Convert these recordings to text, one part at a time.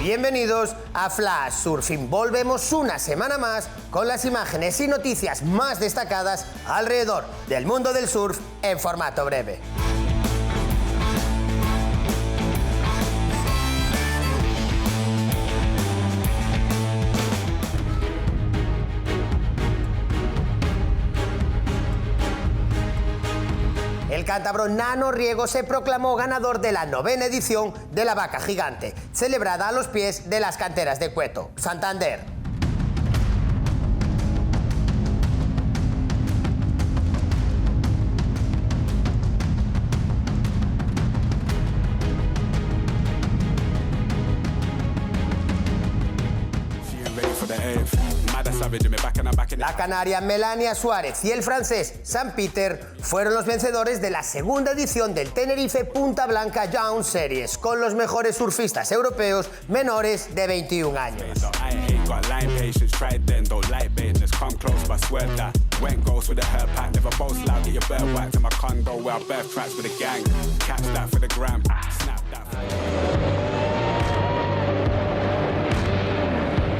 Bienvenidos a Flash Surfing. Volvemos una semana más con las imágenes y noticias más destacadas alrededor del mundo del surf en formato breve. El cántabro Nano Riego se proclamó ganador de la 9ª edición de la Vaca Gigante, celebrada a los pies de las canteras de Cueto, Santander. La canaria Melania Suárez y el francés Sam Peter fueron los vencedores de la 2ª edición del Tenerife Punta Blanca Young Series, con los mejores surfistas europeos menores de 21 años.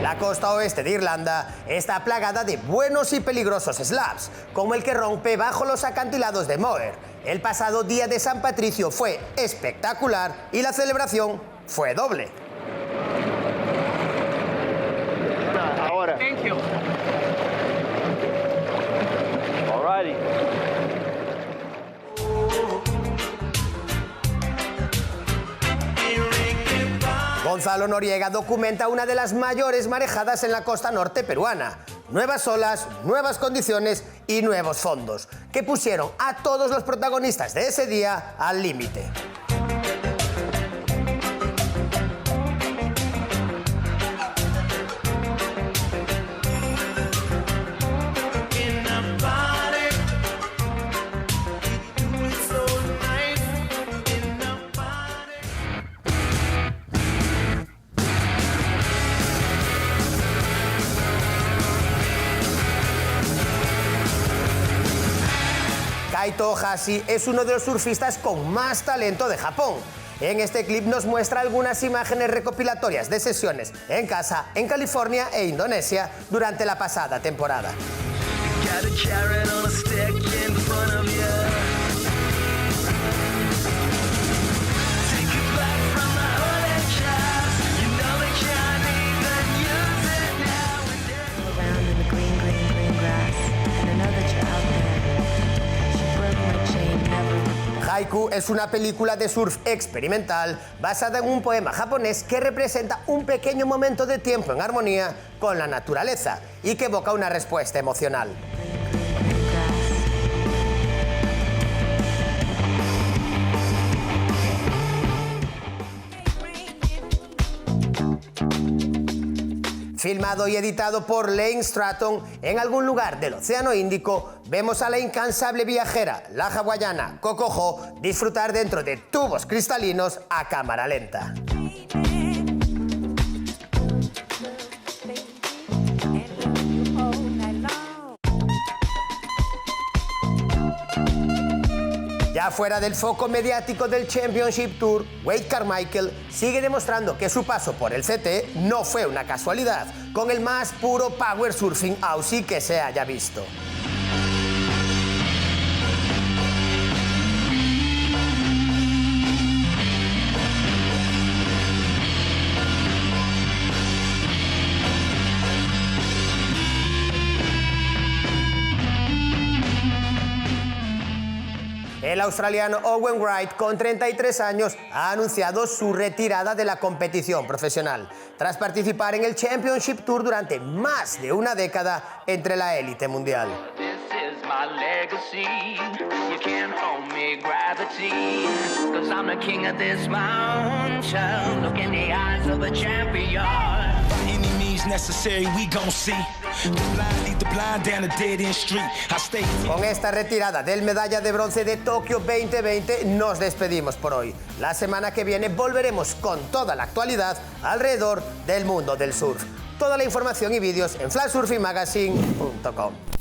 La costa oeste de Irlanda está plagada de buenos y peligrosos slabs, como el que rompe bajo los acantilados de Moher. El pasado día de San Patricio fue espectacular y la celebración fue doble. Ahora. Thank you. Alrighty. Gonzalo Noriega documenta una de las mayores marejadas en la costa norte peruana. Nuevas olas, nuevas condiciones y nuevos fondos, que pusieron a todos los protagonistas de ese día al límite. Kaito Hashi es uno de los surfistas con más talento de Japón. En este clip nos muestra algunas imágenes recopilatorias de sesiones en casa en California e Indonesia durante la pasada temporada. Haiku es una película de surf experimental basada en un poema japonés que representa un pequeño momento de tiempo en armonía con la naturaleza y que evoca una respuesta emocional. Filmado y editado por Lane Stratton en algún lugar del Océano Índico, vemos a la incansable viajera, la hawaiana Coco Ho, disfrutar dentro de tubos cristalinos a cámara lenta. Ya fuera del foco mediático del Championship Tour, Wade Carmichael sigue demostrando que su paso por el CT no fue una casualidad, con el más puro power surfing Aussie que se haya visto. El australiano Owen Wright, con 33 años, ha anunciado su retirada de la competición profesional, tras participar en el Championship Tour durante más de una década entre la élite mundial. Con esta retirada del medalla de bronce de Tokio 2020 nos despedimos por hoy. La semana que viene volveremos con toda la actualidad alrededor del mundo del surf. Toda la información y vídeos en flashsurfingmagazine.com.